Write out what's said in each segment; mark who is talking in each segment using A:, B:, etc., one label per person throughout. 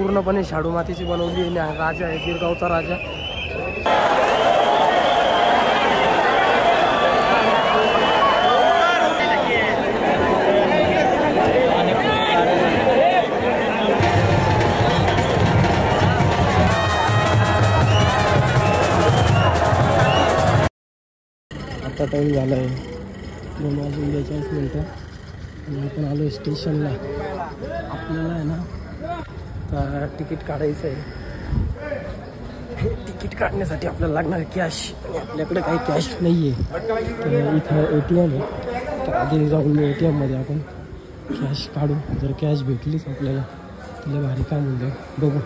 A: पूर्णपणे शाडू मातीची बनवली आहे. राजा आहे, गिरगावचा राजा. आता टाईम झाला आहे 2:42 आणि आपण आलो आहे स्टेशनला. आपल्याला आहे ना तिकीट काढायचं आहे. तिकीट काढण्यासाठी आपल्याला लागणार आहे कॅश. आपल्याकडे काही कॅश नाही आहे. तर इथं ATM आहे. तर आधी जाऊन ATMमध्ये आपण कॅश काढू. जर कॅश भेटलीच आपल्याला तिला भारी काम होऊन जाईल. बघू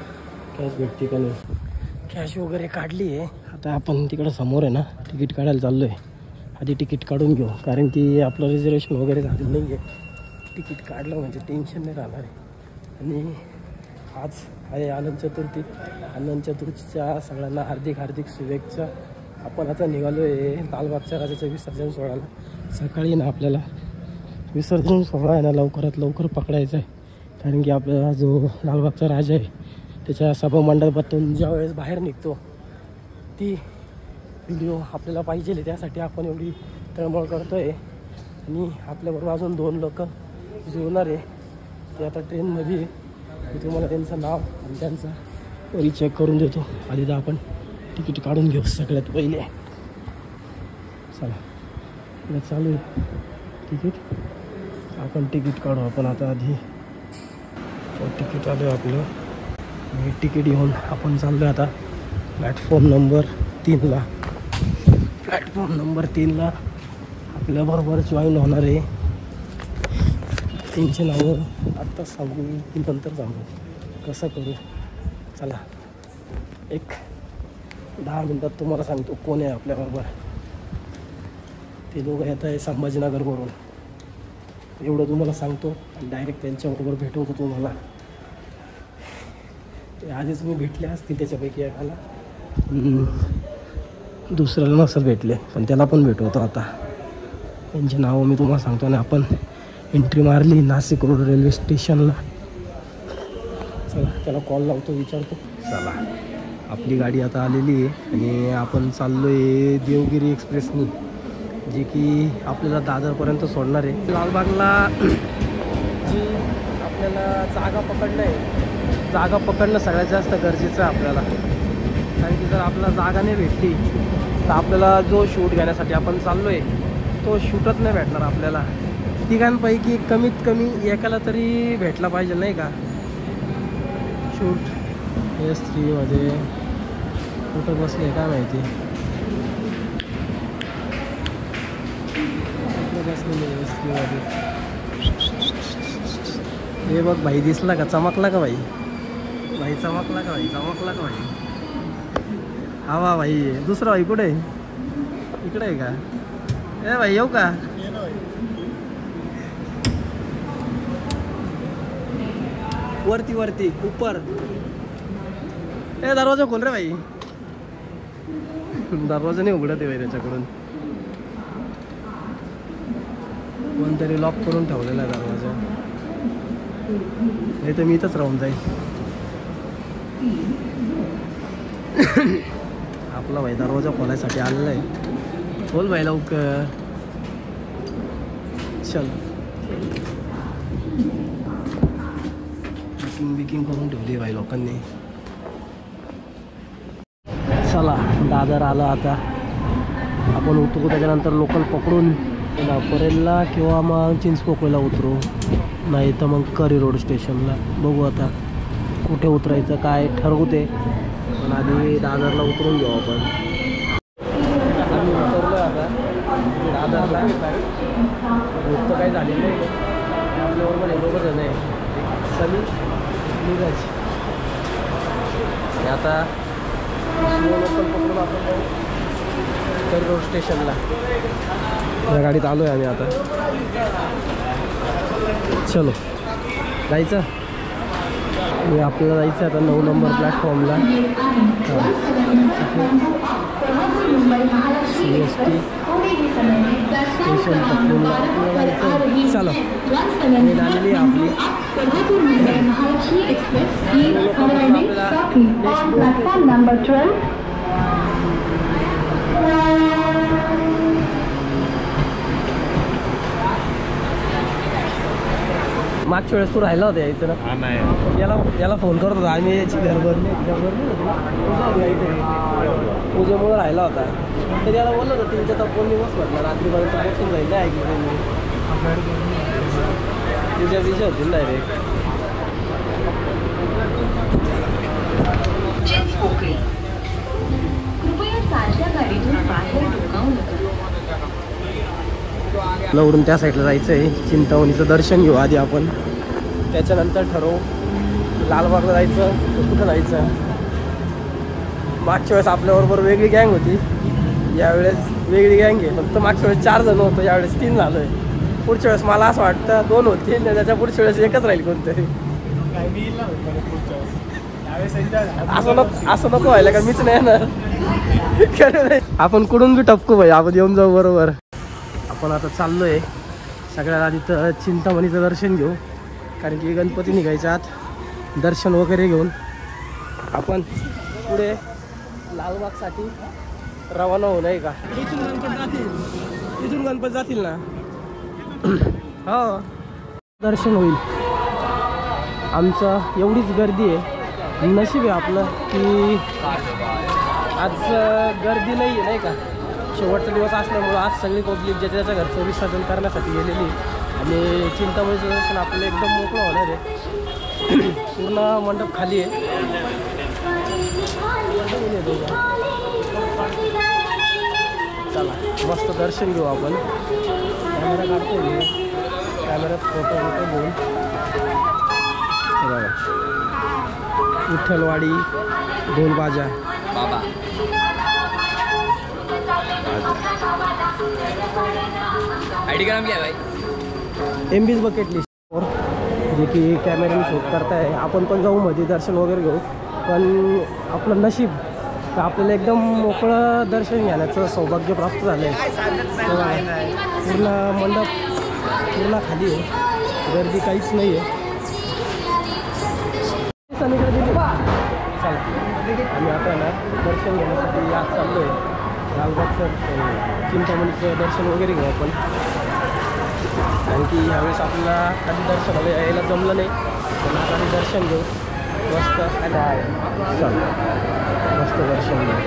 A: कॅश भेटते का नाही. कॅश वगैरे काढली आहे. आता आपण तिकडं समोर आहे ना तिकीट काढायला चाललो आहे. आधी तिकीट काढून घेऊ कारण की आपलं रिझर्वेशन वगैरे झालेलं नाही आहे. तिकीट काढलं म्हणजे टेन्शन नाही राहणार आहे. आणि आज आहे अनंत चतुर्थी. अनंत चतुर्थीच्या सगळ्यांना हार्दिक हार्दिक शुभेच्छा. आपण आता निघालो आहे लालबागच्या राजाच्या विसर्जन सोहळ्याला. सकाळी ना आपल्याला विसर्जन सोहळा आहे ना लवकरात लवकर पकडायचा आहे. कारण की आपला जो लालबागचा राजा आहे त्याच्या सभामंडपातून ज्या वेळेस बाहेर निघतो ती व्हिडिओ आपल्याला पाहिजे. त्यासाठी आपण एवढी तळमळ करतो आहे. आणि आपल्याबरोबर अजून 2 लोक जेवणार आहे. ते आता ट्रेनमध्ये मी तुम्हाला त्यांचं नाव आणि त्यांचा चेक करून देतो. आधी तर आपण तिकीट काढून घेऊ सगळ्यात पहिले. चला चालू आहे तिकीट. आपण तिकीट काढू. आपण आता आधी तिकीट आलं आपलं. आणि तिकीट घेऊन आपण चाललो आता प्लॅटफॉर्म नंबर 3ला. प्लॅटफॉर्म नंबर 3ला आपल्याबरोबर जॉईन होणार आहे. त्यांचे नावं आत्ता सांगू की नंतर सांगू कसं करू. चला एक 10 मिनटात तुम्हाला सांगतो कोण आहे आपल्याबरोबर. ते लोक येत आहे संभाजीनगरवरून. एवढं तुम्हाला सांगतो आणि डायरेक्ट त्यांच्याबरोबर भेटवतो तुम्हाला. ते आधीच मी भेटले असतील त्याच्यापैकी एकाला. दुसऱ्याला नसत भेटले पण त्याला पण भेटवतो आता. त्यांचे नावं मी तुम्हाला सांगतो. आणि आपण एंट्री मारली नाशिक रोड रेल्वे स्टेशनला. चला त्याला कॉल लावतो विचारतो. चला आपली गाडी आता आलेली आहे आणि आपण चाललो आहे देवगिरी एक्सप्रेसनी जी की आपल्याला दादरपर्यंत सोडणार आहे. लालबागला जी आपल्याला जागा पकडणं आहे. जागा पकडणं सगळ्यात जास्त गरजेचं आहे आपल्याला. कारण की जर आपल्याला जागा नाही भेटली तर आपल्याला जो शूट घेण्यासाठी आपण चाललो आहे तो शूटच नाही भेटणार आपल्याला. तिघांपैकी कमीत कमी एकाला तरी भेटला पाहिजे नाही का शूट. S3मध्ये कुठं बसले काय माहिती. कुठं बसलेले S3मध्ये. हे बघ भाई दिसला का. चमकला का भाई. भाई चमकला का भाई. चमकला का भाई. हा वा भाई. दुसरा भाई कुठे आहे. इकडे आहे का. ए भाई येऊ का. वरती वरती ऊपर. ए दरवाजा खोल रे भाई. दरवाजा नाही उघडत आहे भाई त्याच्याकडून. कोणतरी लॉक करून ठेवलेला आहे दरवाजा. नाही तर मी इथंच राहून जाईल. आपला भाई दरवाजा खोलायसाठी आलेला आहे. खोल भाई लवकर. चल बुकिंग करून ठेवली भाई लोकांनी. चला दादर आला आता. आपण उतरू त्याच्यानंतर लोकल पकडून परेलला किंवा मग चिंचपोकळीला उतरू. नाही तर मग करी रोड स्टेशनला. बघू आता कुठे उतरायचं काय ठरवू ते. पण आधी दादरला उतरून घेऊ आपण. आम्ही उतरलो आता दादरला. भूक तर काही झालेलं नाही. आपल्याबरोबर हे दोघं जण आहे. सनी नीरज. आता लोकल पकडून आपण जाऊ करी रोड स्टेशनला. या गाडीत आलो आहे आम्ही आता. चलो जायचं. आपल्याला जायचं आता 9 नंबर प्लॅटफॉर्मला. CST स्टेशन पकडून जायचं. चलो ट्रेन आलेली आहे आपली.
B: Kolhapur Mumbai Mahalakshmi express is arriving shortly on platform number 12.
A: मागच्या वेळेस तू राहिला होता यायचं ना? याला फोन करत होता आम्ही, याची घर भरली पूजेमुळे राहिला होता. तर याला बोललो होतं 3च्या तप्पून दिवस म्हटलं रात्रीपर्यंत पोचून जाईल. नाही ऐकलं त्यांनी, पूजा विषय होती डायरेक्ट. लवडून त्या साईडला जायचं आहे. चिंतामणीचं दर्शन घेऊ आधी आपण, त्याच्यानंतर ठरवू लालबागला जायचं कुठं जायचं. मागच्या वेळेस आपल्याबरोबर वेगळी गँग होती, यावेळेस वेगळी गँग आहे. फक्त मागच्या वेळेस 4 जण होतो, यावेळेस 3 झालं आहे. पुढच्या वेळेस मला असं वाटतं 2 होतील, त्याच्या पुढच्या वेळेस एकच राहील कोणतरी. असं नको व्हायला का मीच नाही येणार. आपण कुठून बी टपकू भाई, आपण येऊन जाऊ बरोबर. आपण आता चाललोय सगळ्यात आधी तर चिंतामणीचं दर्शन घेऊ, कारण की गणपती निघायच्या आत दर्शन वगैरे घेऊन आपण पुढे लालबागसाठी रवाना होऊ नये का. इथून गणपती जातील ना. हो दर्शन होईल आमचं. एवढीच गर्दी आहे, नशीब आहे आपलं की आज गर्दी नाही आहे नाही का. शेवटचा दिवस असल्यामुळं आज सगळी पब्लिक ज्याच्या त्याच्या घरचं विसर्जन करण्यासाठी गेलेली. आणि चिंतामणीचं दर्शन आपल्याला एकदम मोकळं होणार आहे. पूर्ण मंडप खाली आहे. चला मस्त दर्शन घेऊ आपण. कॅमेरा काढतो मी, कॅमेऱ्यात फोटो घेऊन. बघा विठ्ठलवाडी ढोलबाजा बाबा आयडी का नाम क्या है भाई? MB's बकेट लिस्ट, जे की कॅमेऱ्याने शूट करताय. आपण पण जाऊ मध्ये दर्शन वगैरे घेऊ, पण आपलं नशीब तर आपल्याला एकदम मोकळं दर्शन घेण्याचं सौभाग्य प्राप्त झालं आहे. पूर्ण मंडप पूर्ण खाली आहे, गर्दी काहीच नाही आहे. चला आम्ही आता ना दर्शन घेण्यासाठी आज चाललो आहे लालबागचं. चिंतामणीचं दर्शन वगैरे घेऊ आपण, कारण की ह्यावेळेस आपल्याला कधी दर्शनाला यायला जमलं नाही. पण आता आम्ही दर्शन घेऊ मस्त. चल मस्त दर्शन घेऊ.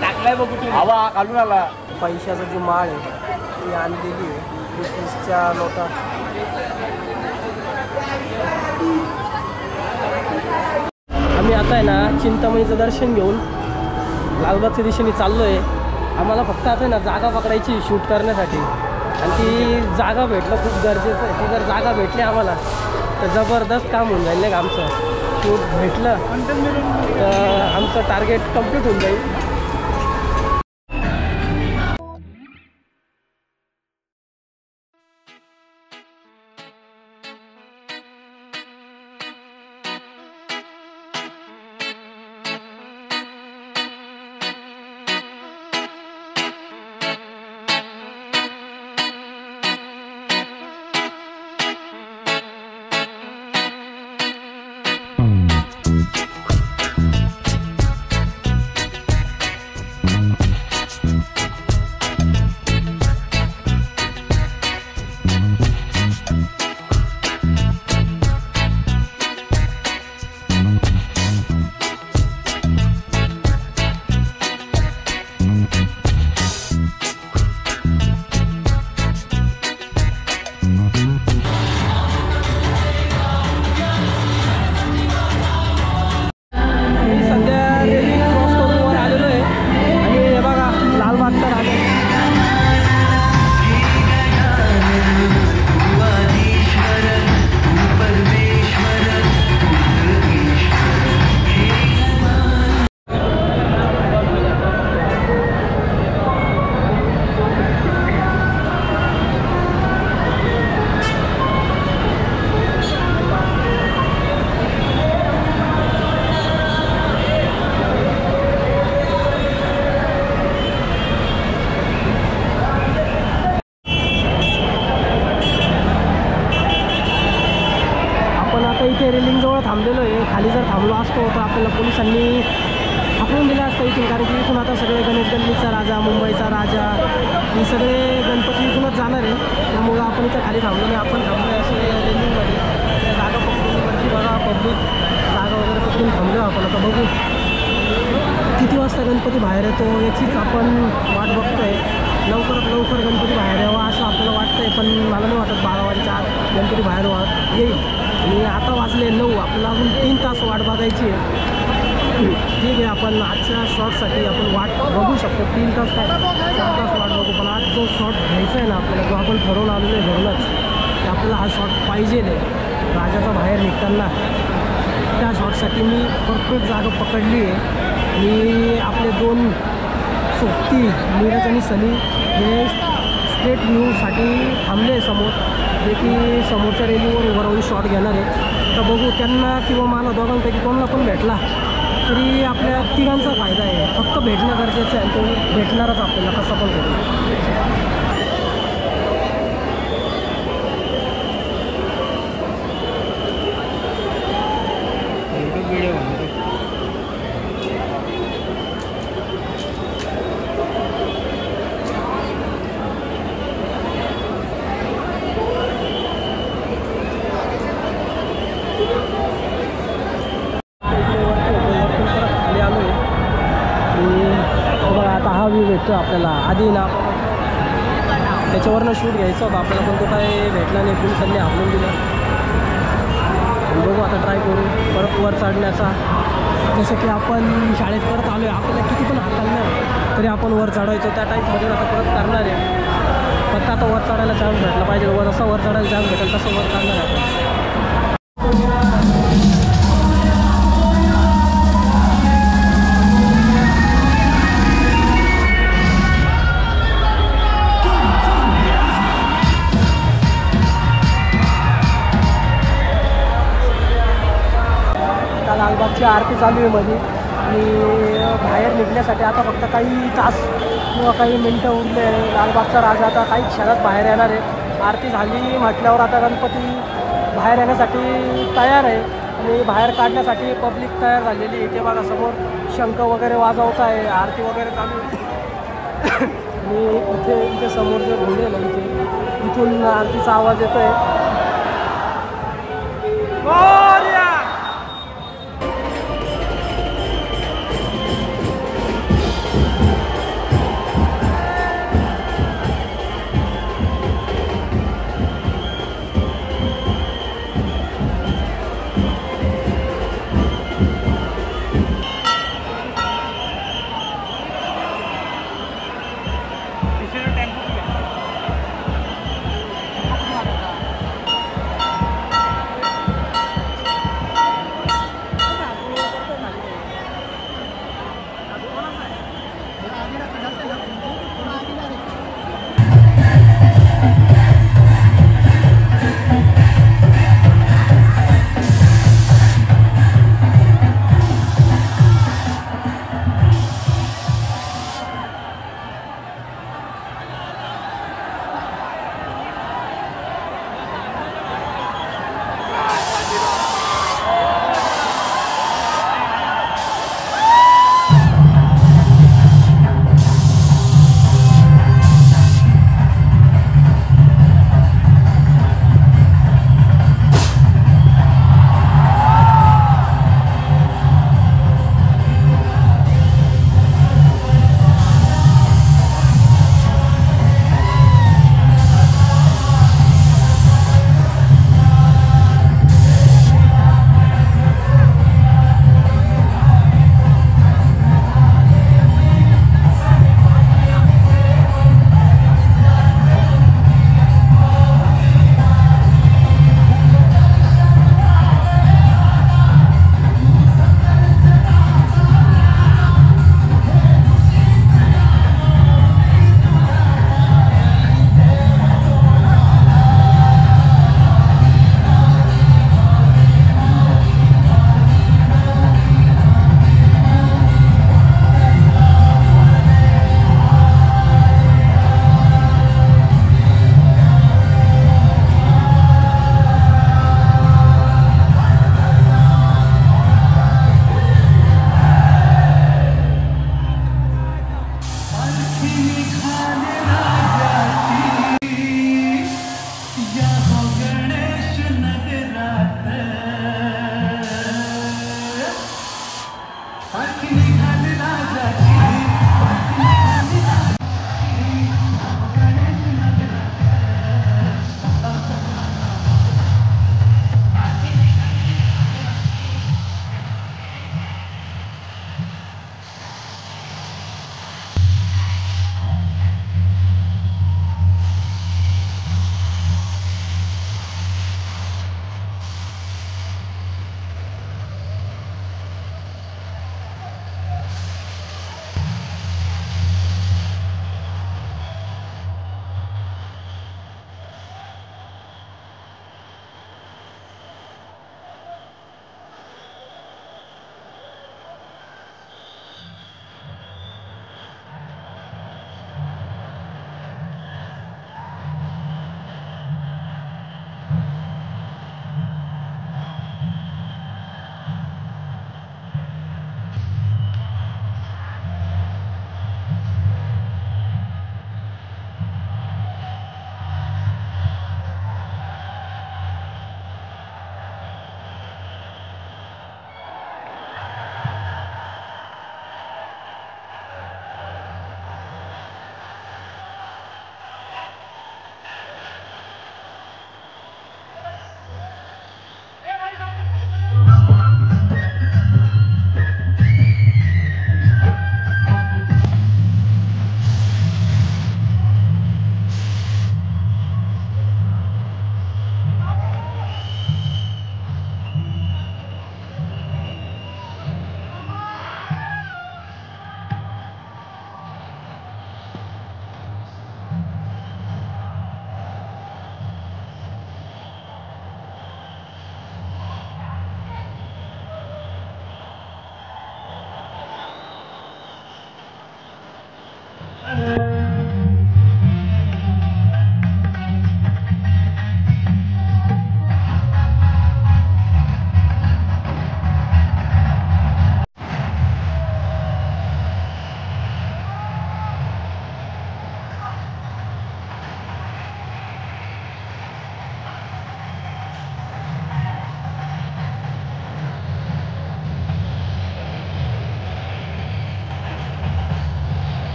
A: टाकलाय बघ कुठे हवा घालून आला. पैशाचा जी माळ आहे ती आणलेली आहे, 20-20च्या नोटा. आम्ही आता आहे ना चिंतामणीचं दर्शन घेऊन लालबागच्या दिशेने चाललो आहे. आम्हाला फक्त आता आहे ना जागा पकडायची शूट करण्यासाठी, आणि ती जागा भेटणं खूप गरजेचं आहे. ती जर जागा भेटली आम्हाला तर जबरदस्त काम होऊन जाईल नाही का. आमचं शूट भेटलं तर आमचं टार्गेट कंप्लीट होऊन जाईल. इथे रेलिंगजवळ थांबलेलो आहे. खाली जर थांबलो असतो तर आपल्याला पोलिसांनी हाकलून दिलं असतं इथून, कारण की इथून आता सगळे गणेश गल्लीचा राजा, मुंबईचा राजा, हे सगळे गणपती इथूनच जाणार आहे. त्यामुळं आपण इथं खाली थांबलो नाही, आपण थांबलो आहे असे रेलिंगमध्ये. त्या जागा पकडून बघा, पब्लिक जागा वगैरे पकडून थांबलो आपण. आता बघू किती वाजता गणपती बाहेर येतो याचीच आपण वाट बघतो आहे. लवकरात लवकर गणपती बाहेर यावा असं आपल्याला वाटतं आहे, पण मला नाही वाटत 12 वाजेच्या आत गणपती बाहेर येईल. आणि आता वाजले 9, आपल्याला अजून 3 तास वाट बघायची आहे. ठीक आहे, आपण आजच्या शॉटसाठी आपण वाट बघू शकतो. 3 तास काय 4 तास वाट बघू, पण आज जो शॉट घ्यायचा आहे ना आपल्याला, जो आपण ठरवून आलेलो आहे घरूनच, की आपल्याला हा शॉट पाहिजे आहे राजाचा बाहेर निघताना. त्या शॉटसाठी मी परफेक्ट जागा पकडली आहे. आणि आपले 2 सोबती नीरज आणि सनी हे स्ट्रेट व्ह्यूसाठी थांबले समोर, जे की समोरच्या रेलिंगवर उभं राहून शॉट घेणार आहे. तर बघू त्यांना किंवा मला दोघांपैकी कोणाला पण भेटला तरी आपल्या तिघांचा फायदा आहे. फक्त भेटणं गरजेचं आहे, तो भेटणारच आपल्याला कसं पण भेटू. हा व्ह्यू भेटतो आपल्याला. आधी ना त्याच्यावरनं शूट घ्यायचं होतं आपल्याला, पण तो काय भेटला नाही, पोलिसांनी हाकलून दिलं. बघू आता ट्राय करू परत वर चढण्याचा. जसं की आपण शाळेत परत आलो आहे, आपल्याला किती पण हाताळलं नाही तरी आपण वर चढायचो, त्या टाईपमध्ये आता परत करणार आहे. फक्त आता वर चढायला चान्स भेटला पाहिजे. वर जसं वर चढायला चान्स भेटेल तसं वर चढणार आहे. लालबागची आरती चालू आहे मध्ये, आणि बाहेर निघण्यासाठी आता फक्त काही तास किंवा काही मिनटं उरले. लालबागचा राजा आता काही क्षणात बाहेर येणार आहे. आरती झाली म्हटल्यावर आता गणपती बाहेर येण्यासाठी तयार आहे, आणि बाहेर काढण्यासाठी पब्लिक तयार झालेली आहे. इथे बघा समोर शंख वगैरे वाजवत आहे, आरती वगैरे चालू आहे. आणि इथे समोर जे घोडे आहे ना, इथून आरतीचा आवाज येतो आहे.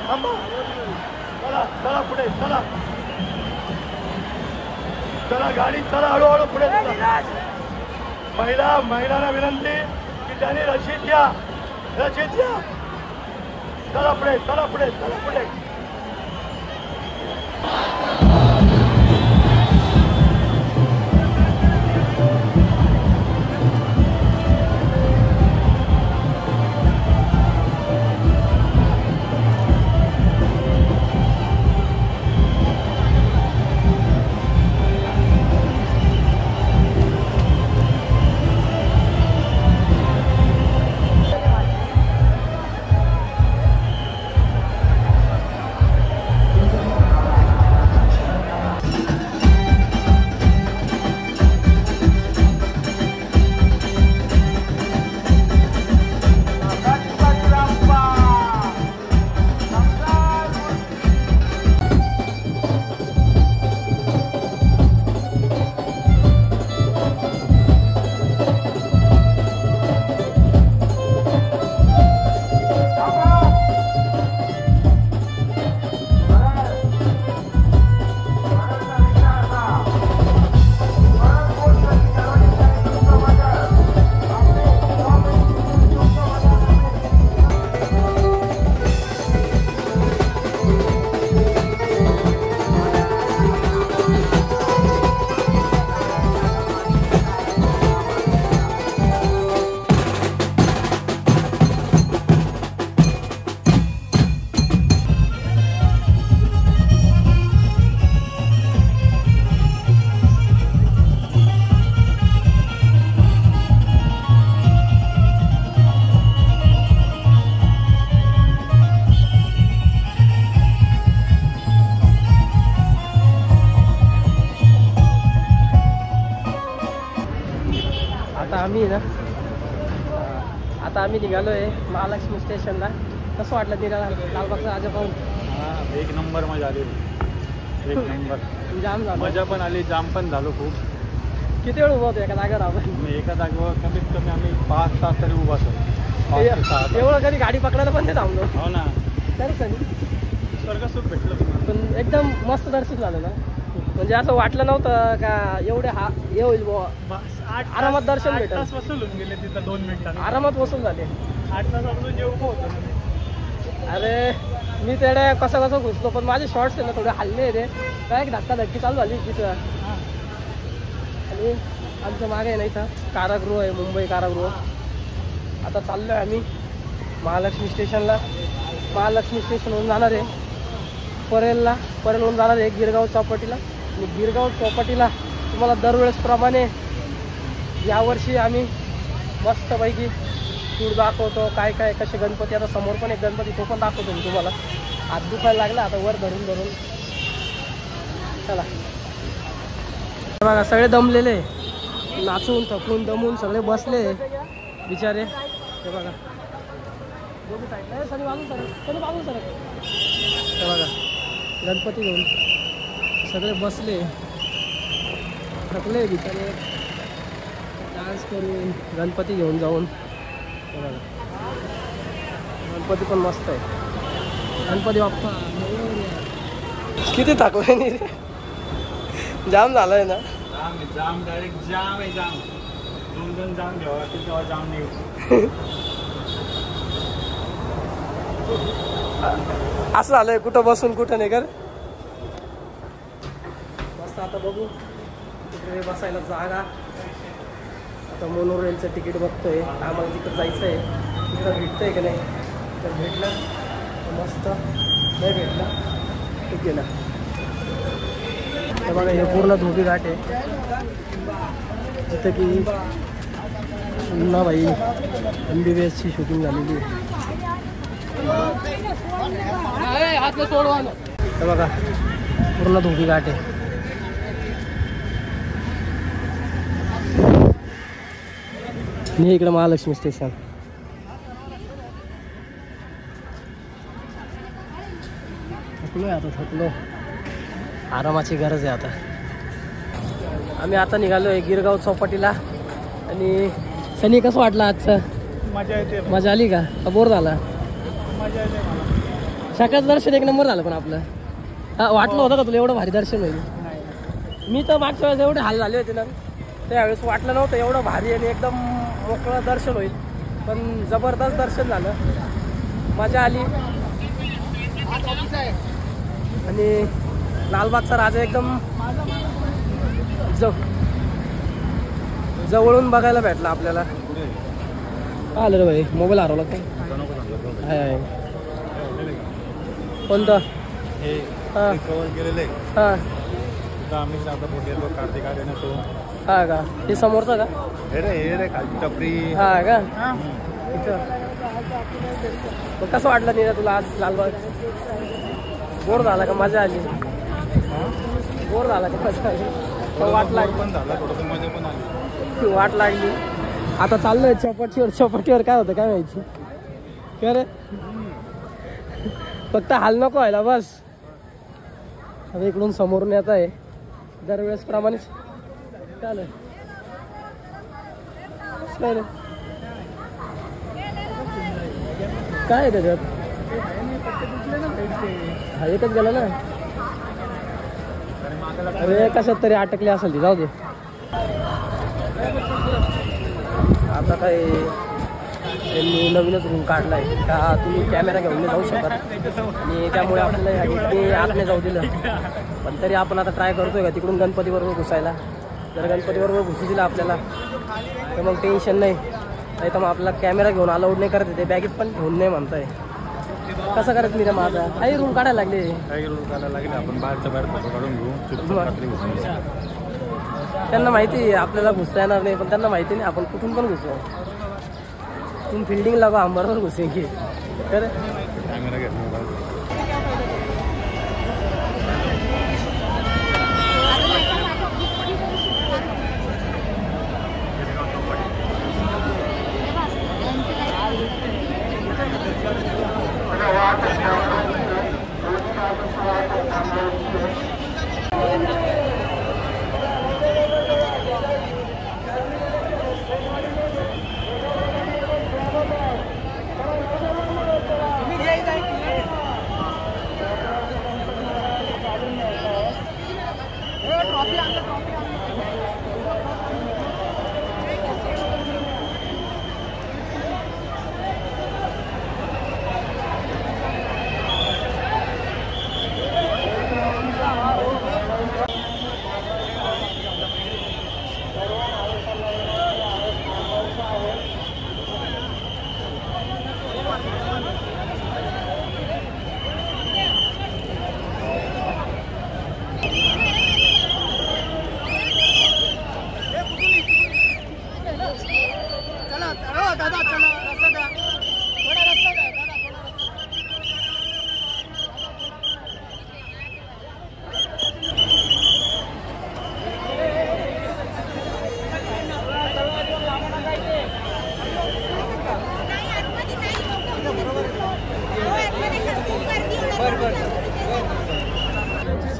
C: थांबा. चला चला पुढे चला. चला गाडी चला हळूहळू पुढे चला. महिलांना विनंती की त्यांनी रशीद घ्या. चला पुढे चला पुढे चला पुढे.
A: आता आम्ही निघालोय महालक्ष्मी स्टेशनला. कसं वाटलं निघाला लालबागचा राजा पाहून?
C: एक नंबर मजा आली. एक नंबर.
A: जाम झालं.
C: मजा पण आली, जाम पण झालो खूप.
A: किती वेळ उभा होतो एका जागेवर आपण?
C: एका जागेवर कमीत कमी आम्ही 5 तास तरी उभा असतो.
A: एवढं कधी गाडी पकडायला पण ते थांबलो.
C: हो ना.
A: तर सनी
C: स्वर्ग सुख भेटलं.
A: पण एकदम मस्त दर्शन झालं ना. म्हणजे असं वाटलं नव्हतं का एवढे हे होईल बुवा. आरामात दर्शन भेटलं.
C: 8 तास वसूल होऊन गेले तिथं 2 मिनिटात.
A: आरामात वसूल झाले.
C: 8 तास अजून जेवण होतं.
A: अरे मी तेवढे कसं घुसलो पण माझे शॉर्ट्स आहे ना थोडे हल्ले रे. काय धक्काधक्की चालू झाली तिथं. आणि आमच्या मागे आहे ना इथं कारागृह आहे, मुंबई कारागृह. आता चाललो आहे आम्ही महालक्ष्मी स्टेशनला. महालक्ष्मी स्टेशनवरून जाणार आहे परेलवरून जाणार आहे गिरगाव चौपाटीला. आणि गिरगाव चौपाटीला तुम्हाला दरवेळेसप्रमाणे यावर्षी आम्ही मस्तपैकी शूट दाखवतो. काय काय कसे गणपती. आता समोर पण एक गणपती, तो पण दाखवतो मी तुम्हाला. हात दुखायला लागला आता वर धरून. चला बघा सगळे दमलेले, नाचून थकून दमून सगळे बसले बिचारे. हे बघा हे बघा गणपती घेऊन सगळे बसले, थकले बिचारे डान्स करून गणपती घेऊन जाऊन. हे बघा गणपती पण मस्त आहे. गणपती बाप्पा किती थकले नाही रे. जाम झालंय ना.
C: जाम डायरेक्ट जाम आहे. जाम 2 जाम घ्यावा तेव्हा जाम नाही.
A: असं झालंय कुठं बसून कुठं नाही कर. मस्त आता बघू तिकडे बसायला जागा. आता मोनोरेलचं तिकीट बघतोय. आम्हाला तिकडं जायचं आहे. तिकडं भेटतंय का नाही. तर भेटलं तर मस्त, नाही भेटलं ठीक गेलं. हे बघा हे पूर्ण धोबी घाट आहे जिथं की भाई MBBSची शूटिंग झालेली आहे. हे बघा पूर्ण धोबी घाट आहे. आणि इकडे महालक्ष्मी स्टेशन. थकलोय आता, थकलो. आरामाची गरज आहे आता. आम्ही आता निघालो आहे गिरगाव चौपाटीला. आणि सनी कसं वाटलं आजचं?
C: मजा येते.
A: मजा आली का? बोर झाला?
C: मजा येते मला.
A: सकाळचं दर्शन एक नंबर झालं पण आपलं. हा वाटलं होतं का तुला एवढं भारी दर्शन होईल? मी तर मागच्या वेळेस एवढे हाल झाले होते ना, त्यावेळेस वाटलं नव्हतं एवढं भारी आणि एकदम मोकळं दर्शन होईल. पण जबरदस्त दर्शन झालं, मजा आली. आणि लालबागचा राजा एकदम जवळून बघायला भेटला आपल्याला. आलं रे भाई, मोबाईल हरवला काय? आहे कोणतं? हां
C: कवर केलेलं आहे.
A: हां
C: आम्ही आता पोटेल कार्तिक आर्यन तो.
A: हा का? हे समोरचं का?
C: हे रे खालची टपरी.
A: हा का? इथं मग कसं वाटलं नाही तुला आज लालबाग? बोर झाला का मजा आली? बोर झाला का मजा आली? वाट लागली
C: पण झाला थोडंसं, मजा पण आली.
A: वाट लागली. आता चाललोय चौपाटीवर काय होतं काय माहिती? काय रे, फक्त हाल नको व्हायला बस. आता इकडून समोरून येत आहे दरवेळेस प्रमाणेच. चालेल काय आहे त्याच्यात? हा एकच गेला ना. अरे कशात तरी अटकली असेल ती, जाऊ दे. आता काय त्यांनी नवीनच रूम काढला आहे का तुम्ही कॅमेरा घेऊन नाही जाऊ शकत, आणि त्यामुळे आपल्याला आत नाही जाऊ दिलं. पण तरी आपण आता ट्राय करतोय का तिकडून गणपतीबरोबर घुसायला. जर गणपतीबरोबर घुसू दिलं आपल्याला तर मग टेन्शन नाही. नाही तर मग आपल्याला कॅमेरा घेऊन अलाउड नाही करत, ते बॅगेत पण घेऊन नाही म्हणताय. कसं करत नाही रे माझा? काही रूम काढायला लागले,
C: काही रूम काढायला लागले. आपण बाहेरच्या बाहेर फोटो काढून घेऊ.
A: त्यांना माहिती आहे आपल्याला घुसता येणार नाही, पण त्यांना माहिती नाही आपण कुठून पण घुसू. तुम फील्डिंग लगा, हम बरोबर घुसेंगे. तर
C: कॅमेरा घेतला.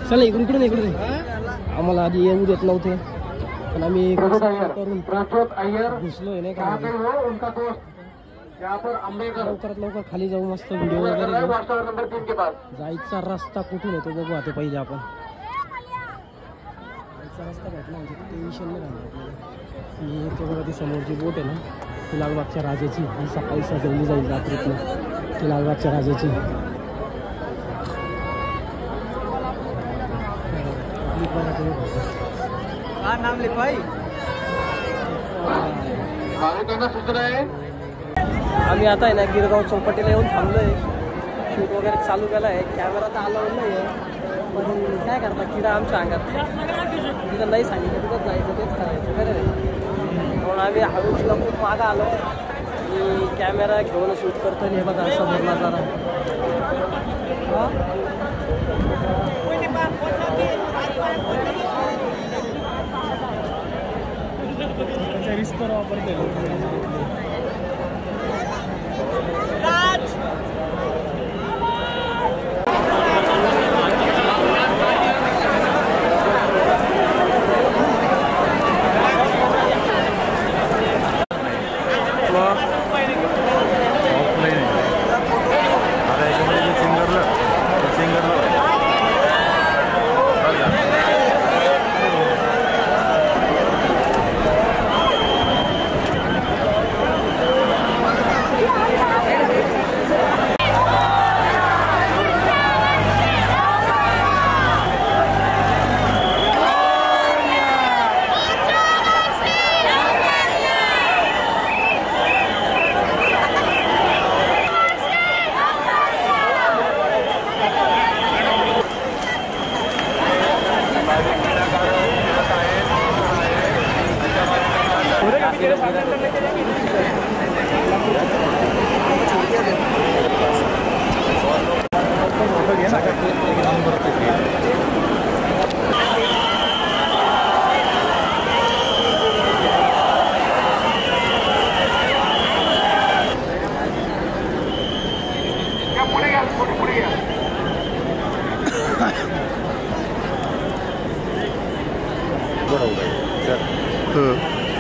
A: चला इकडून आम्हाला आधी येऊ देत नव्हते, पण आम्ही करून घुसलोय नाही का. लवकरात लवकर खाली जाऊ, मस्त व्हिडिओ वगैरे घेऊ. जायचा रस्ता कुठून येतो बघू आता पहिले आपण. जायचा रस्ता भेटला म्हणजे टेन्शन नाही राहणार आपल्याला. मी तो बघा ती समोरची बोट आहे ना, ती लालबागच्या राजाची. ही सकाळी सजवली जाईल रात्रीतनं, ती लालबागच्या राजाची. नाम लिखवाई. आम्ही आता आहे ना गिरगाव चौपाटीला येऊन थांबलोय. शूट वगैरे चालू केला आहे. कॅमेरा तर अलाउड नाही आहे, पण काय करता, किडा आमच्या अंगात. तिथं नाही सांगितलं तिथंच जायचं, तेच करायचं बरं. म्हणून आम्ही हळूच खूप मागं आलो आणि कॅमेरा घेऊन शूट करतो. हे बघा समोर नजारा. रिस्क वापरते.
C: ऑफलाईन आहे आता याच्यामध्ये सिंगरला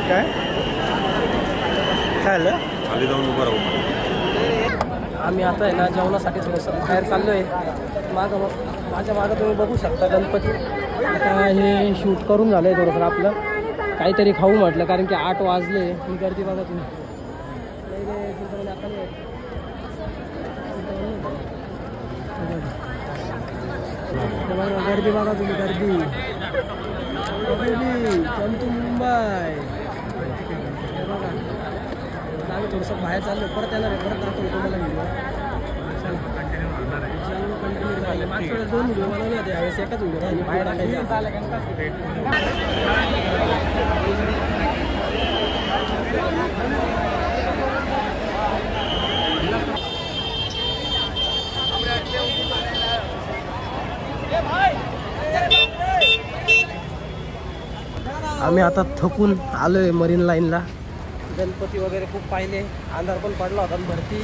A: काय काय आलं
D: खाली जाऊन उभं राहू.
A: आम्ही आता आहे ना जेवणासाठी थोडंसं बाहेर चाललो आहे. माझ्या मागं तुम्ही बघू शकता गणपती. आता हे शूट करून झालं आहे थोडंसं आपलं. काहीतरी खाऊ म्हटलं कारण की 8 वाजले. ही गर्दी बघा तुम्ही. गर्दी बघा तुम्ही. गर्दी मुंबई. आम्ही थोडंसं बाहेर चाललो. परत येणार आहे. परत दाखवतो तुम्हाला व्हिडिओ. मागच्या वेळेस 2 व्हिडिओ बनवले होते. यावेळेस एकच व्हिडिओ बाहेर टाकायचे. आम्ही आता थकून आलोय मरीन लाईनला. गणपती वगैरे खूप पाहिले. अंधार पण पडला होता. भरती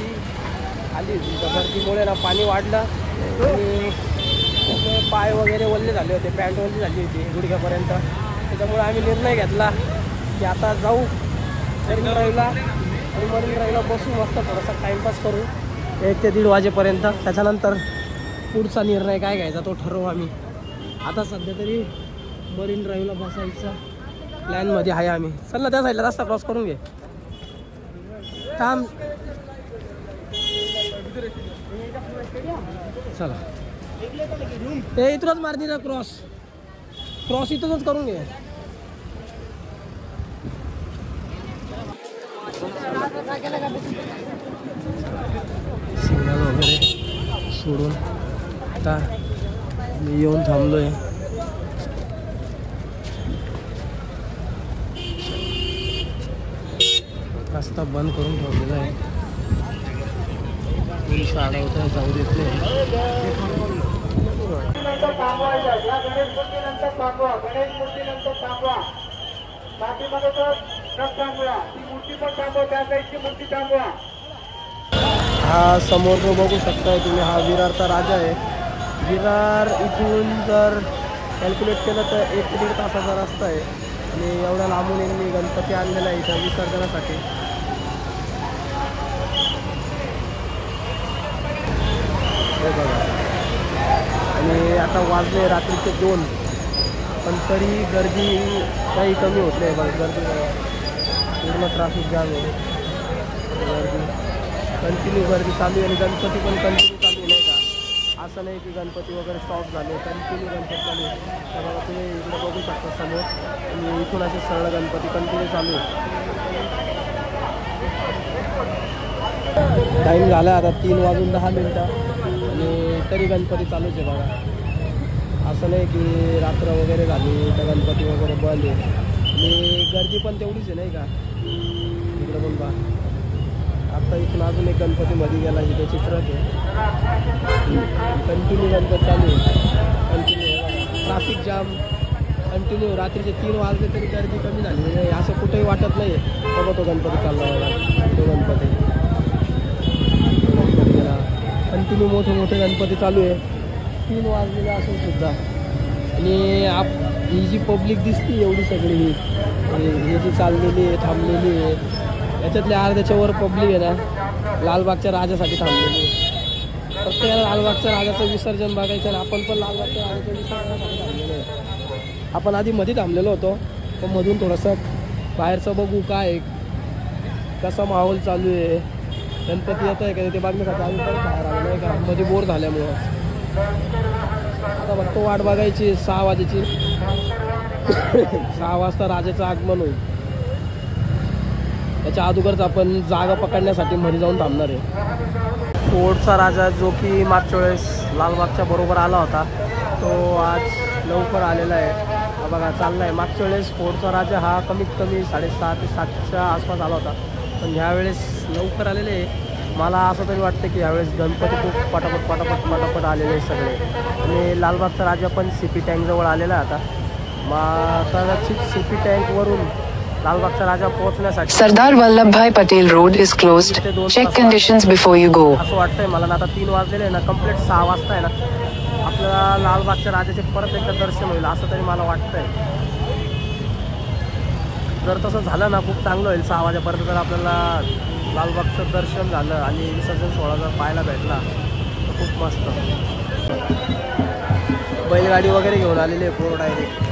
A: आली होती. त्या भरतीमुळे ना पाणी वाढलं आणि पाय वगैरे ओल्ले झाले होते. पॅन्ट ओल्ली झाली होती गुडघ्यापर्यंत. त्याच्यामुळे आम्ही निर्णय घेतला की आता जाऊ मरीन ड्राईव्हला आणि मरीन ड्राईव्हला बसू. मस्त थोडासा टाईमपास करू 1 ते 1:30 वाजेपर्यंत. त्याच्यानंतर पुढचा निर्णय काय घ्यायचा तो ठरवू आम्ही. आता सध्या तरी मरीन ड्राईव्हला बसायचा प्लॅनमध्ये आहे आम्ही. चल ना त्या साईडला रस्ता क्रॉस करून घे. थांब चला. ते इथूनच मारती ना क्रॉस. क्रॉस इथूनच करून घे. सिग्नल वगैरे सोडून आता मी येऊन थांबलोय. रस्ता बंद करून ठेवलेला आहे. पोलीस अडवता जाऊ देत नाही. हा समोर जो बघू शकताय तुम्ही हा विरारचा राजा आहे. विरार इथून जर कॅल्क्युलेट केलं तर 1 ते 1.5 तासाचा रस्ता आहे. आणि एवढ्या लांबून यांनी गणपती आणलेला आहे इथं विसर्जनासाठी. हे बघा. आणि आता वाजले रात्रीचे 2 पण तरी गर्दी काही कमी होत नाही. बघा गर्दी पूर्ण ट्रॅफिक जाम आहे. गर्दी कंटिन्यू गर्दी चालू आहे. आणि गणपती पण कंटिन्यू चालू आहे नाही का. असं नाही की गणपती वगैरे स्टॉप झाले. कंटिन्यू गणपती चालू आहे. तर बघा तुम्ही इकडे बघू शकता समोर. आणि इथून असे सरळ गणपती कंटिन्यू चालू आहे. टाईम झाला आता 3:10 आणि तरी गणपती चालूच आहे बघा. असं नाही की रात्र वगैरे झाली तर गणपती वगैरे बंद आहे. आणि गर्दी पण तेवढीच आहे नाही का. इकडं पण बघा. आता इथून अजून एक गणपती मध्ये गेला इथे चित्रात आहे. कंटिन्यू गणपती चालू आहे. Continue traffic jam continue. रात्रीचे 3 वाजले तरी गर्दी कमी झाली नाही. असं कुठेही वाटत नाही. बघा तो गणपती चालला बघा. तो गणपती गेला. कंटिन्यू मोठे मोठे गणपती चालू आहे. 3 वाजलेले असून सुद्धा. आणि ही जी पब्लिक दिसते एवढी सगळी ही जी चाललेली आहे थांबलेली आहे याच्यातल्या अर्ध्याच्या वर पब्लिक आहे ना लालबागच्या राजासाठी थांबलेली आहे. प्रत्येकाला लालबागच्या राजाचं विसर्जन बघायचं. आपण पण लालबागच्या राजाचं विसर्जनासाठी थांबलेलो आहे. आपण आधी मध्ये थांबलेलो होतो पण मधून थोडंसं बाहेरचं बघू काय कसा माहोल चालू आहे. गणपती येत आहे का ते बघण्यासाठी आम्ही पण बाहेर आलो नाही का. मध्ये बोर झाल्यामुळं आता फक्त वाट बघायची 6 वाजेची. 6 वाजता राजाचं आगमन होईल. त्याच्या अगोदरच आपण जागा पकडण्यासाठी मध्ये जाऊन थांबणार आहे. फोर्टचा राजा जो की मागच्या वेळेस लालबागच्या बरोबर आला होता तो आज लवकर आलेला आहे. हा बघा चालला आहे. मागच्या वेळेस फोर्टचा राजा हा कमीत कमी 6:30 ते 7च्या आसपास आला होता. पण ह्यावेळेस लवकर आलेले आहे. मला असं तरी वाटतं की यावेळेस गणपती खूप पटापट आलेले आहेत सगळे. आणि लालबागचा राजा पण CP टँकजवळ आलेला आहे आता. मग कदाचित CP टँकवरून लालबागचा राजा पोहोचण्यासाठी
D: Sardar Vallabhbhai Patel road is closed. Check conditions before you go.
A: असं वाटतंय मला ना. आता 3 वाजलेले आहे ना, कंप्लीट 6 वाजता आहे ना आपल्याला लालबागच्या राजाचे परत एकदा दर्शन होईल असं तरी मला वाटतंय. जर तसं झालं ना खूप चांगलं होईल. 6 वाजेपर्यंत जर आपल्याला लालबागचं दर्शन झालं आणि विसर्जन सोहळा जर पाहायला भेटला तर खूप मस्त. बैलगाडी वगैरे घेऊन आलेली आहे पूर्ण डायरेक्ट.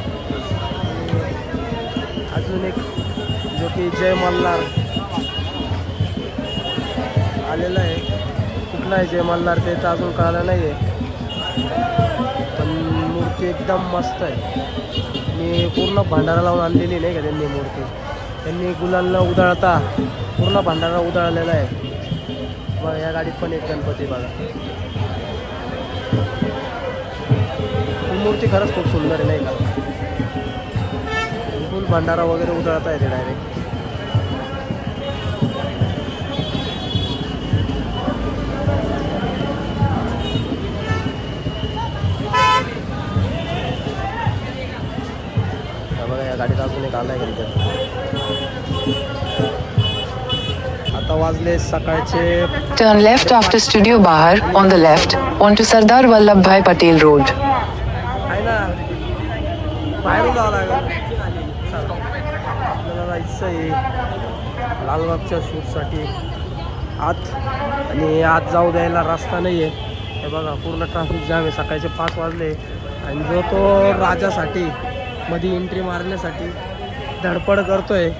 A: अजून एक जो की जय मल्हार आलेला आहे. कुठला आहे जय मल्हार ते तर अजून कळालं नाही आहे, पण मूर्ती एकदम मस्त आहे. आणि पूर्ण भंडारा लावून आणलेली नाही का त्यांनी मूर्ती. त्यांनी गुलाल उधळता पूर्ण भंडारा उधळलेला आहे. बघा या गाडीत पण एक गणपती बघा. ही मूर्ती खरंच खूप सुंदर आहे नाही का. फुल भंडारा वगैरे उधळता येते डायरेक्ट. बघा या गाडीत अजून एक आलाय गणपती. आता वाजले सकाळचे.
D: Turn left after Studio Bahar on the left onto Sardar Vallabhbhai Patel Road.
A: आहे ना बाहेरून जावं लागेल. आपल्याला जायचं आहे लालबागच्या शूटसाठी आत. आणि आत जाऊ द्यायला रस्ता नाही आहे. हे बघा पूर्ण ट्रॅफिक जाम आहे. सकाळचे 5 वाजले आणि जो तो राजासाठी मध्ये एंट्री मारण्यासाठी धडपड करतोय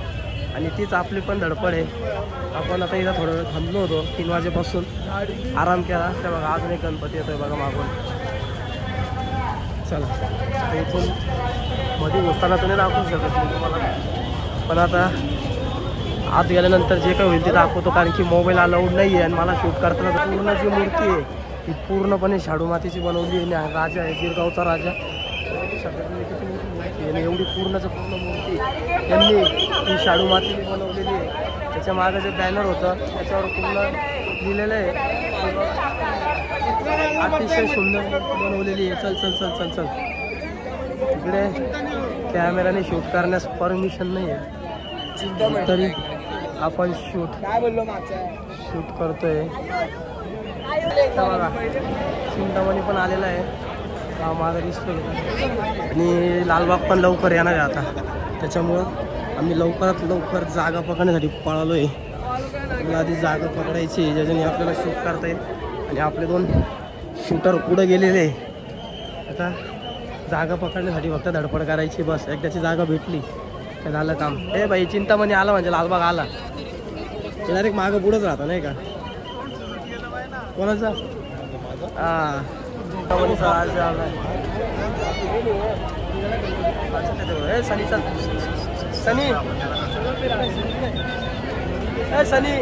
A: आणि तीच आपली पण धडपड आहे. आपण आता इथं थोडं वेळ थांबलो होतो. 3 वाजेपासून आराम केला. त्या बघा अजून एक गणपती येतोय बघा मागून. चला आता इथून मध्ये घुसताना तर नाही दाखवू शकत मी तुम्हाला, पण आता आत गेल्यानंतर जे काही होईल ते दाखवतो. कारण की मोबाईल अलाउड नाही आहे आणि मला शूट करताना पूर्ण जी मूर्ती आहे ती पूर्णपणे शाडू मातीची बनवली आहे. राजा आहे गिरगावचा राजा. आणि एवढी पूर्णचं पूर्ण मूर्ती त्यांनी ती शाडू मातीने बनवलेली आहे. त्याच्या मागं जे बॅनर होतं त्याच्यावर पूर्ण लिहिलेलं आहे. अतिशय सुंदर मूर्ती बनवलेली आहे. चल चल चल चल चल. इकडे कॅमेराने शूट करण्यास परमिशन नाही आहे तरी आपण शूट करतोय. बघा चिंतामणी पण आलेला आहे. हा माझा दिसतोय. आणि लालबाग पण लवकर येणार आहे आता. त्याच्यामुळं आम्ही लवकरात लवकर जागा पकडण्यासाठी पळालो आहे. आपल्याला आधी जागा पकडायची ज्याच्याने आपल्याला शूट करता येईल. आणि आपले 2 शूटर पुढे गेलेले. आता जागा पकडण्यासाठी फक्त धडपड करायची बस. एकदाची जागा भेटली तर झालं काम. ए बाई चिंतामणी आला म्हणजे लालबाग आला. डायरेक्ट मागं पुढंच राहता नाही का. कोणाचा हां चिंतामणीचा आज आला. ए सनी चल सनी. ए सनी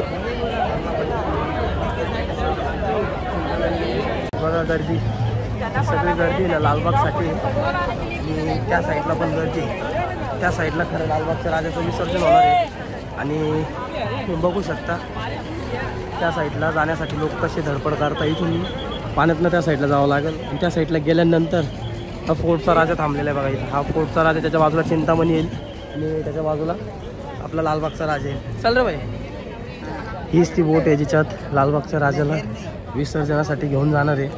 A: बघा गर्दी सगळी गर्दी ना लालबागसाठी. आणि त्या साईडला पण गर्दी. त्या साईडला खरं लालबागच्या राजाचं विसर्जन होणार आहे. आणि तुम्ही बघू शकता त्या साईडला जाण्यासाठी लोक कसे धडपड करतात. इथून पाण्यातनं त्या साईडला जावं लागेल. आणि त्या साईडला गेल्यानंतर हा फोर्टचा राजा थांबलेला आहे बघा इथं. हा फोर्टचा राजा. त्याच्या बाजूला चिंतामणी येईल आणि त्याच्या बाजूला आपला लालबागचा राजा येईल. चल रे बाई. हीच ती बोट आहे जिच्यात लालबागच्या राजाला विसर्जनासाठी घेऊन जाणार आहे.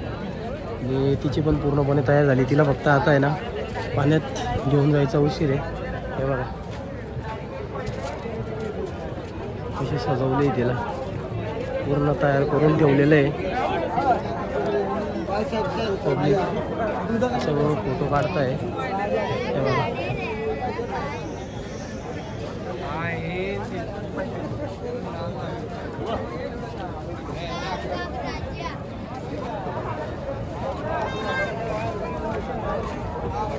A: आणि तिची पण पूर्णपणे तयार झाली. तिला फक्त आता आहे ना पाण्यात घेऊन जायचा उशीर आहे. हे बघा कशी सजवली आहे. तिला पूर्ण तयार करून ठेवलेलं आहे. पब्लिक सगळं फोटो काढताय. हे बघा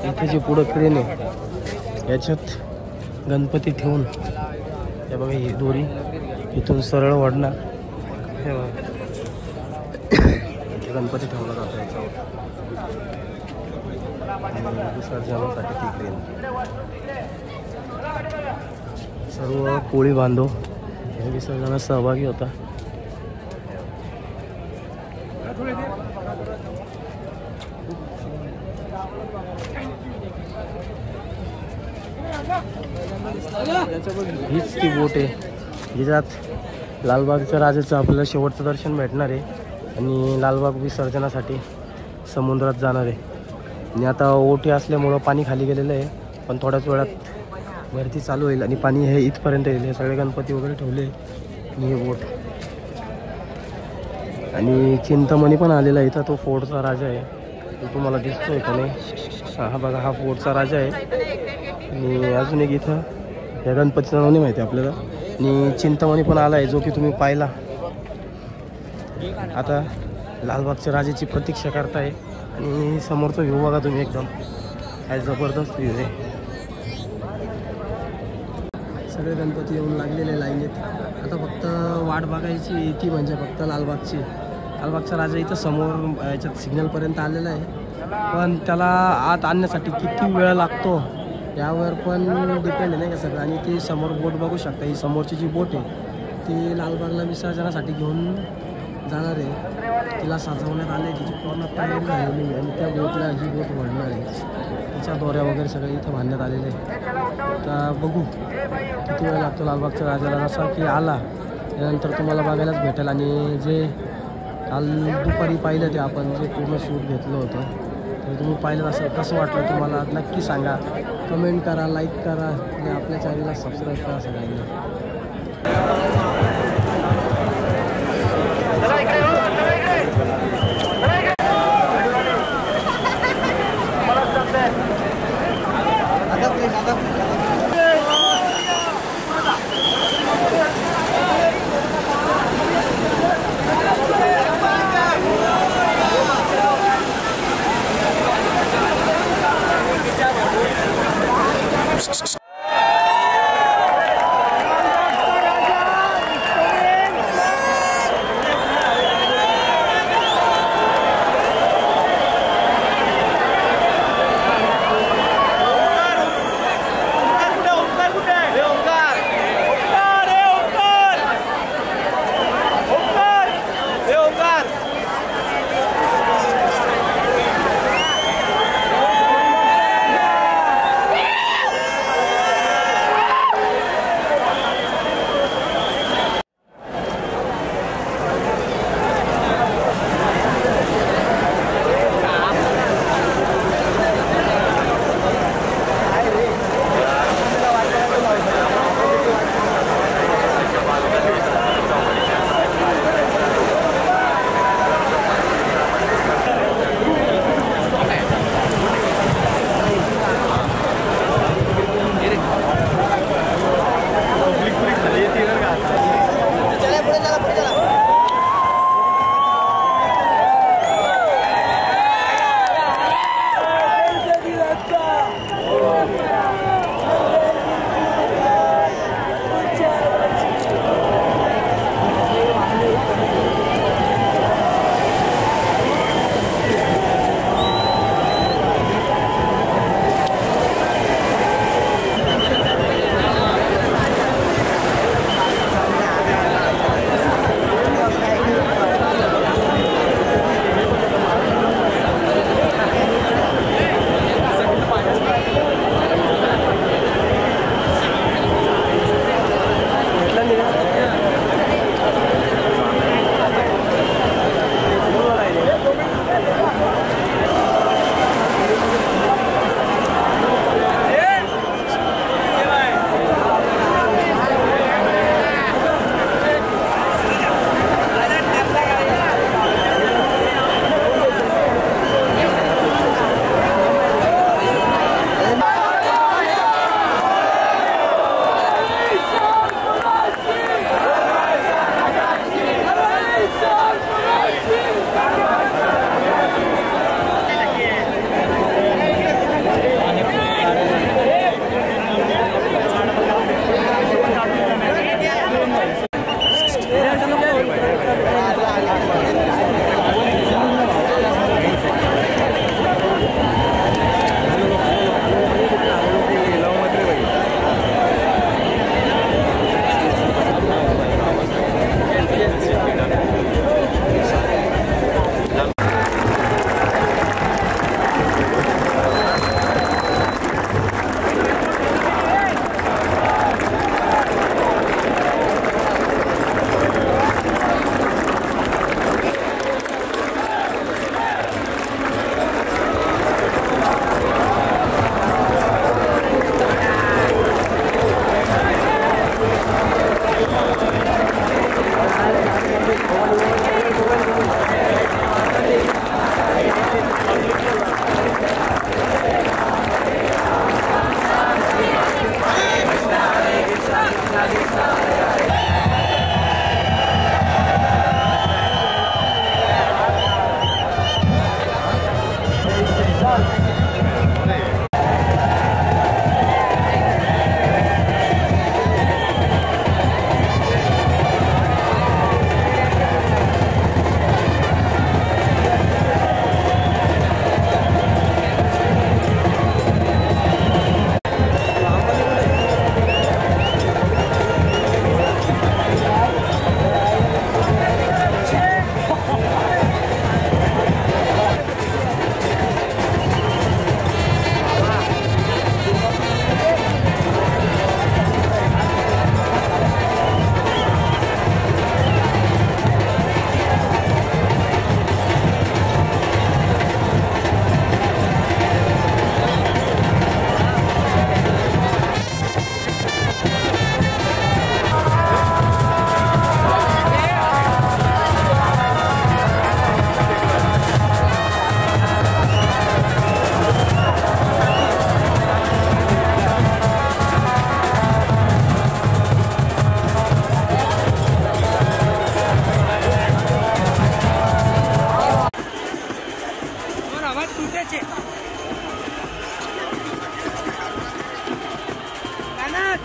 A: इथे जी पुढं क्रेन आहे याच्यात गणपती ठेवून हे बघा ही दोरी इथून सरळ वाढणार. हे बघा इथे गणपती ठेवला जातो याच्यावर. विसर्जनासाठी ती क्रेन. सर्व कोळी बांधव हे विसर्जनात सहभागी होता. हीच ती बोट आहे जिच्यात लालबागच्या राजाचं आपल्याला शेवटचं दर्शन भेटणार आहे आणि लालबाग विसर्जनासाठी समुद्रात जाणार आहे. आणि आता ओटी असल्यामुळं पाणी खाली गेलेलं आहे, पण थोड्याच वेळात भरती चालू होईल आणि पाणी हे इथपर्यंत येईल. हे सगळे गणपती वगैरे ठेवले आणि हे बोट आणि चिंतामणी पण आलेला आहे इथं. तो फोर्टचा राजा आहे, तो तुम्हाला दिसतोय का नाही? हा बघा, हा फोर्टचा राजा आहे. आणि अजून एक इथं या गणपतीचं नाव नाही माहिती आपल्याला. आणि चिंतामणी पण आला आहे, जो की तुम्ही पाहिला. आता लालबागच्या राजाची प्रतीक्षा करताय आणि समोरचा व्ह्यू बघा तुम्ही, एकदम काय जबरदस्त व्ह्यू आहे. सगळे गणपती येऊन लागलेले लाईनीत. आता फक्त वाट बघायची ती म्हणजे फक्त लालबागची. लालबागचा राजा इथं समोर याच्यात सिग्नलपर्यंत आलेला आहे, पण त्याला आत आणण्यासाठी किती वेळ लागतो यावर पण डिपेंड आहे नाही का सगळं. आणि ती समोर बोट बघू शकता, ही समोरची जी बोट आहे ती लालबागला विसर्जनासाठी घेऊन जाणार आहे. तिला सजवण्यात आले आहे, तिची पूर्ण तयारी झालेली आहे आणि त्या बोटला ही बोट वळणार आहे. तिच्या दोऱ्या वगैरे सगळे इथं बांधण्यात आलेले आहे. तर बघू किती वेळ लागतो लालबागच्या राजाला. जसा की आला त्यानंतर तुम्हाला बघायलाच भेटेल. आणि जे काल दुपारी पाहिलं ते आपण जे पूर्ण शूट घेतलं होतं ते तुम्ही पाहिलं असेल, कसं वाटलं तुम्हाला नक्की सांगा. कमेंट करा, लाईक करा आणि आपल्या चॅनलला सबस्क्राईब करा सगळ्यांनी.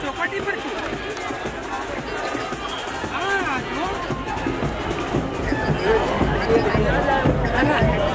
A: चौपाटी पर हाँ